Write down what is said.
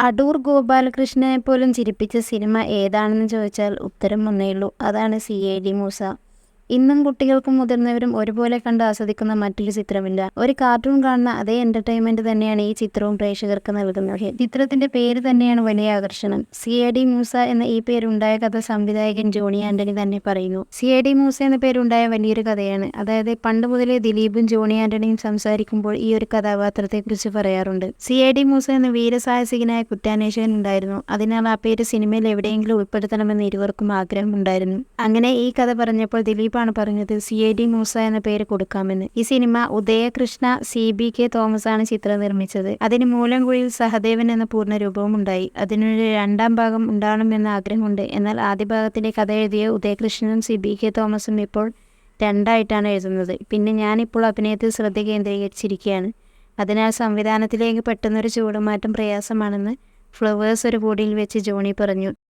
അടൂർ ഗോപാലകൃഷ്ണനെ പോലും ചിരിപ്പിച്ച സിനിമ ഏതാണെന്ന് ചോദിച്ചാൽ ഉത്തരം ഒന്നേയുള്ളൂ. അതാണ് സി.ഐ.ഡി. മൂസ. ഇന്നും കുട്ടികൾക്കും മുതിർന്നവരും ഒരുപോലെ കണ്ട് ആസ്വദിക്കുന്ന മറ്റൊരു ചിത്രമില്ല. ഒരു കാർട്ടൂൺ കാണുന്ന അതേ എന്റർടൈൻമെന്റ് തന്നെയാണ് ഈ ചിത്രവും പ്രേക്ഷകർക്ക് നൽകുന്നത്. ചിത്രത്തിന്റെ പേര് തന്നെയാണ് വലിയ ആകർഷണം. സി.ഐ.ഡി. മൂസ എന്ന ഈ പേരുണ്ടായ കഥ സംവിധായകൻ ജോണി ആന്റണി തന്നെ പറയുന്നു. സി.ഐ.ഡി. മൂസ എന്ന പേരുണ്ടായ വലിയൊരു കഥയാണ്. അതായത് പണ്ട് മുതലേ ദിലീപും ജോണി ആന്റണിയും സംസാരിക്കുമ്പോൾ ഈ ഒരു കഥാപാത്രത്തെക്കുറിച്ച് പറയാറുണ്ട്. സി.ഐ.ഡി. മൂസ എന്ന വീരസാഹസികനായ കുറ്റാന്വേഷകൻ ഉണ്ടായിരുന്നു. അതിനാൽ ആ പേര് സിനിമയിൽ എവിടെയെങ്കിലും ഉൾപ്പെടുത്തണമെന്ന് ഇരുവർക്കും ആഗ്രഹമുണ്ടായിരുന്നു. അങ്ങനെ ഈ കഥ പറഞ്ഞപ്പോൾ ദിലീപാണ് പറഞ്ഞത് സി.ഐ.ഡി. മൂസ എന്ന പേര് കൊടുക്കാമെന്ന്. ഈ സിനിമ ഉദയകൃഷ്ണ സി.ബി.കെ. തോമസ് ആണ് ചിത്രം നിർമ്മിച്ചത്. അതിന് മൂലംകുഴിയിൽ സഹദേവൻ എന്ന പൂർണ്ണരൂപവും ഉണ്ടായി. അതിനൊരു രണ്ടാം ഭാഗം ഉണ്ടാവണമെന്ന് ആഗ്രഹമുണ്ട്. എന്നാൽ ആദ്യ ഭാഗത്തിന്റെ കഥ എഴുതിയ ഉദയകൃഷ്ണനും സി.ബി.കെ. തോമസും ഇപ്പോൾ രണ്ടായിട്ടാണ് എഴുതുന്നത്. പിന്നെ ഞാനിപ്പോൾ അഭിനയത്തിൽ ശ്രദ്ധ കേന്ദ്രീകരിച്ചിരിക്കുകയാണ്. അതിനാൽ സംവിധാനത്തിലേക്ക് പെട്ടെന്നൊരു ചുവടുമാറ്റം പ്രയാസമാണെന്ന് ഫ്ലവേഴ്സ് ഒരു കൂടിയിൽ വെച്ച് ജോണി പറഞ്ഞു.